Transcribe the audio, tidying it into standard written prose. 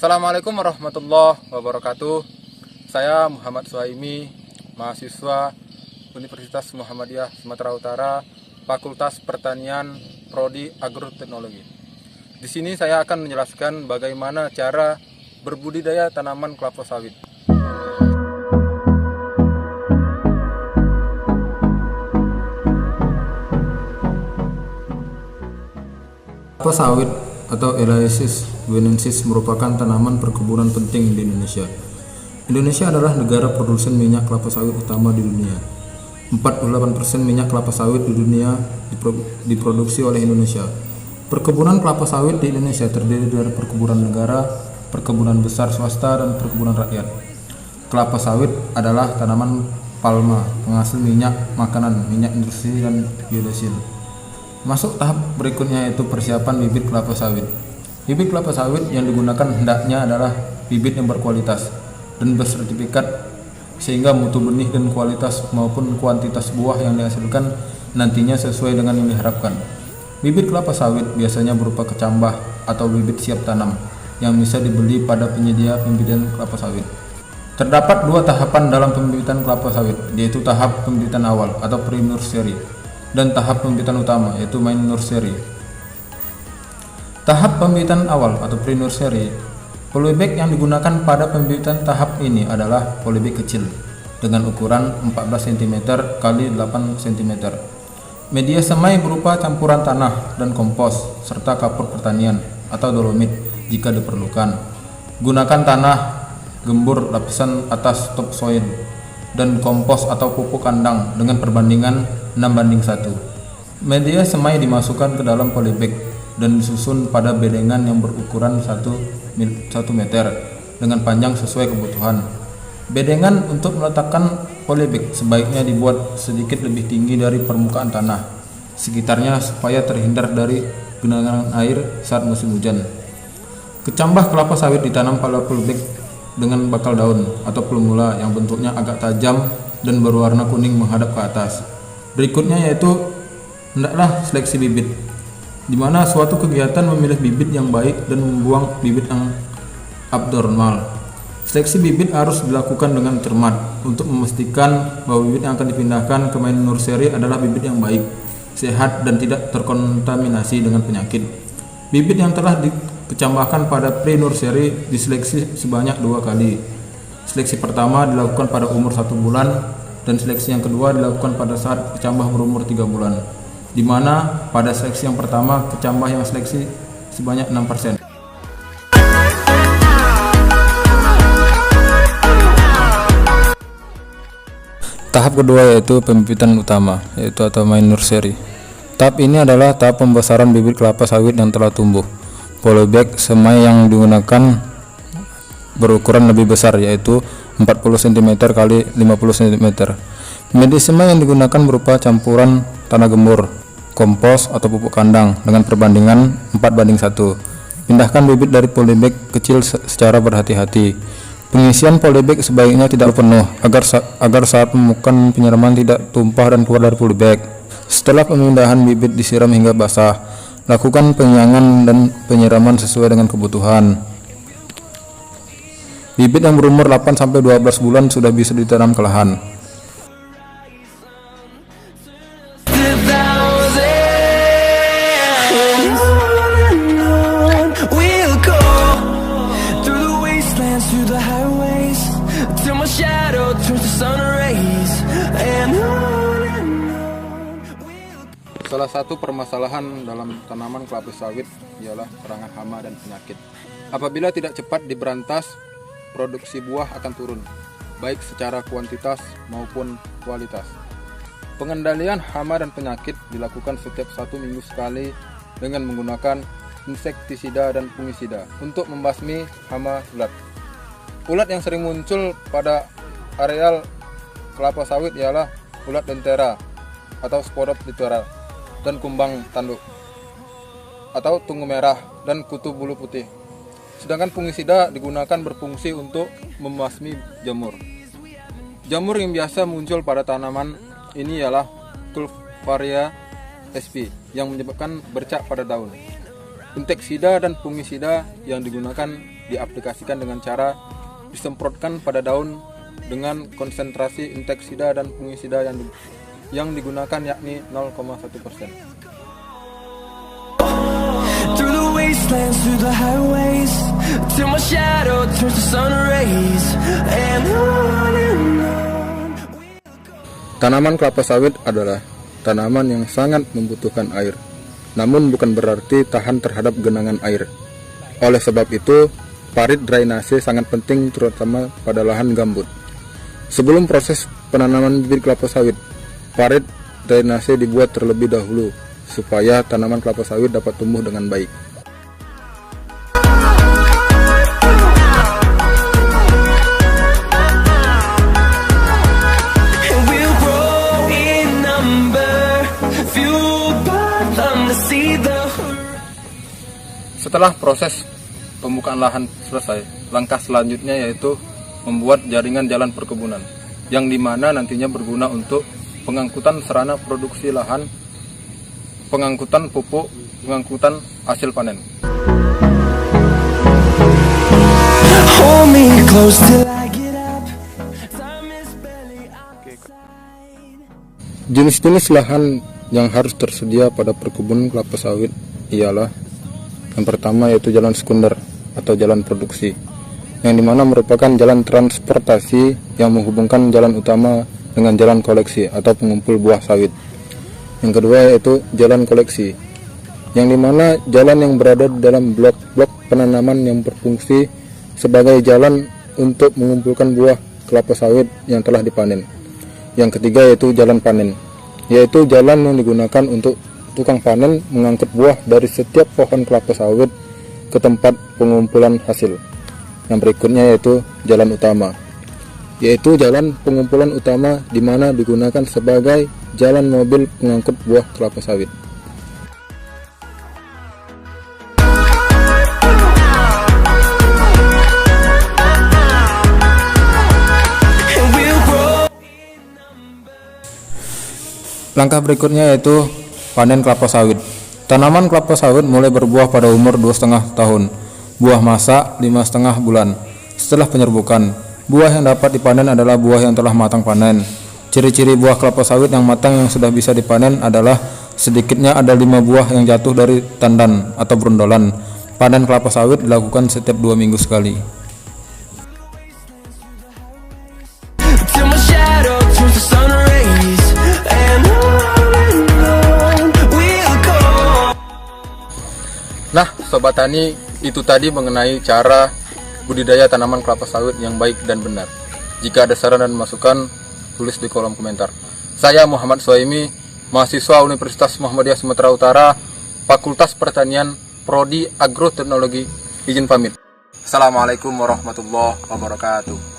Assalamualaikum warahmatullahi wabarakatuh. Saya Muhammad Suhaimi, mahasiswa Universitas Muhammadiyah Sumatera Utara, Fakultas Pertanian, Prodi Agroteknologi. Di sini saya akan menjelaskan bagaimana cara berbudidaya tanaman kelapa sawit. Kelapa sawit atau Elaeis guinensis merupakan tanaman perkebunan penting di Indonesia. Indonesia adalah negara produsen minyak kelapa sawit utama di dunia. 48% minyak kelapa sawit di dunia diproduksi oleh Indonesia. Perkebunan kelapa sawit di Indonesia terdiri dari perkebunan negara, perkebunan besar swasta, dan perkebunan rakyat. Kelapa sawit adalah tanaman palma, penghasil minyak makanan, minyak industri, dan biodiesel. Masuk tahap berikutnya yaitu persiapan bibit kelapa sawit. Bibit kelapa sawit yang digunakan hendaknya adalah bibit yang berkualitas dan bersertifikat sehingga mutu benih dan kualitas maupun kuantitas buah yang dihasilkan nantinya sesuai dengan yang diharapkan. Bibit kelapa sawit biasanya berupa kecambah atau bibit siap tanam yang bisa dibeli pada penyedia pembibitan kelapa sawit. Terdapat dua tahapan dalam pembibitan kelapa sawit, yaitu tahap pembibitan awal atau pre-nursery dan tahap pembibitan utama yaitu main nursery. Tahap pembibitan awal atau pre-nursery, polybag yang digunakan pada pembibitan tahap ini adalah polybag kecil dengan ukuran 14 cm x 8 cm. Media semai berupa campuran tanah dan kompos serta kapur pertanian atau dolomit jika diperlukan. Gunakan tanah gembur lapisan atas topsoil dan kompos atau pupuk kandang dengan perbandingan 6:1. Media semai dimasukkan ke dalam polybag dan disusun pada bedengan yang berukuran 1 meter dengan panjang sesuai kebutuhan. Bedengan untuk meletakkan polybag sebaiknya dibuat sedikit lebih tinggi dari permukaan tanah sekitarnya supaya terhindar dari genangan air saat musim hujan. Kecambah kelapa sawit ditanam pada polybag dengan bakal daun atau plumula yang bentuknya agak tajam dan berwarna kuning menghadap ke atas. Berikutnya yaitu hendaklah seleksi bibit, di mana suatu kegiatan memilih bibit yang baik dan membuang bibit yang abnormal. Seleksi bibit harus dilakukan dengan cermat untuk memastikan bahwa bibit yang akan dipindahkan ke main nursery adalah bibit yang baik, sehat, dan tidak terkontaminasi dengan penyakit. Bibit yang telah dikecambahkan pada pre-nursery diseleksi sebanyak 2 kali. Seleksi pertama dilakukan pada umur 1 bulan dan seleksi yang kedua dilakukan pada saat kecambah berumur 3 bulan, di mana pada seleksi yang pertama kecambah yang seleksi sebanyak 6%. Tahap kedua yaitu pembibitan utama, yaitu atau main nursery. Tahap ini adalah tahap pembesaran bibit kelapa sawit yang telah tumbuh. Polybag semai yang digunakan berukuran lebih besar, yaitu 40 cm x 50 cm. Media semai yang digunakan berupa campuran tanah gembur, kompos atau pupuk kandang dengan perbandingan 4:1. Pindahkan bibit dari polybag kecil secara berhati-hati. Pengisian polybag sebaiknya tidak penuh agar saat menemukan penyiraman tidak tumpah dan keluar dari polybag. Setelah pemindahan bibit disiram hingga basah, lakukan penyiangan dan penyiraman sesuai dengan kebutuhan. Bibit yang berumur 8-12 bulan sudah bisa ditanam ke lahan. Salah satu permasalahan dalam tanaman kelapa sawit ialah serangan hama dan penyakit. Apabila tidak cepat diberantas, produksi buah akan turun, baik secara kuantitas maupun kualitas. Pengendalian hama dan penyakit dilakukan setiap 1 minggu sekali dengan menggunakan insektisida dan fungisida untuk membasmi hama ulat. Ulat yang sering muncul pada areal kelapa sawit ialah ulat dentera atau Spodoptera dan kumbang tanduk atau tunggu merah dan kutu bulu putih. Sedangkan fungisida digunakan berfungsi untuk membasmi jamur. Jamur yang biasa muncul pada tanaman ini ialah Cultivaria sp yang menyebabkan bercak pada daun. Insektisida dan fungisida yang digunakan diaplikasikan dengan cara disemprotkan pada daun dengan konsentrasi insektisida dan fungisida yang digunakan yakni 0,1%. Through the wastelands, through the highways, till my shadow turns to sun rays, and on and on. Tanaman kelapa sawit adalah tanaman yang sangat membutuhkan air, namun bukan berarti tahan terhadap genangan air. Oleh sebab itu, parit drainase sangat penting terutama pada lahan gambut. Sebelum proses penanaman bibit kelapa sawit, parit drainase dibuat terlebih dahulu supaya tanaman kelapa sawit dapat tumbuh dengan baik. Setelah proses pembukaan lahan selesai, langkah selanjutnya yaitu membuat jaringan jalan perkebunan, yang dimana nantinya berguna untuk pengangkutan sarana produksi lahan, pengangkutan pupuk, pengangkutan hasil panen. Jenis-jenis lahan yang harus tersedia pada perkebunan kelapa sawit ialah yang pertama yaitu jalan sekunder atau jalan produksi, yang dimana merupakan jalan transportasi yang menghubungkan jalan utama dengan jalan koleksi atau pengumpul buah sawit. Yang kedua yaitu jalan koleksi, yang dimana jalan yang berada dalam blok-blok penanaman yang berfungsi sebagai jalan untuk mengumpulkan buah kelapa sawit yang telah dipanen. Yang ketiga yaitu jalan panen, yaitu jalan yang digunakan untuk tukang panen mengangkut buah dari setiap pohon kelapa sawit ke tempat pengumpulan hasil. Yang berikutnya yaitu jalan utama, yaitu jalan pengumpulan utama di mana digunakan sebagai jalan mobil pengangkut buah kelapa sawit. Langkah berikutnya yaitu panen kelapa sawit. Tanaman kelapa sawit mulai berbuah pada umur 2,5 tahun. Buah masak 5,5 bulan. Setelah penyerbukan, buah yang dapat dipanen adalah buah yang telah matang panen. Ciri-ciri buah kelapa sawit yang matang yang sudah bisa dipanen adalah sedikitnya ada 5 buah yang jatuh dari tandan atau brundolan. Panen kelapa sawit dilakukan setiap 2 minggu sekali. Nah, Sobat Tani, itu tadi mengenai cara budidaya tanaman kelapa sawit yang baik dan benar. Jika ada saran dan masukan, tulis di kolom komentar. Saya Muhammad Suhaimi, mahasiswa Universitas Muhammadiyah Sumatera Utara, Fakultas Pertanian, Prodi Agroteknologi. Izin pamit. Assalamualaikum warahmatullahi wabarakatuh.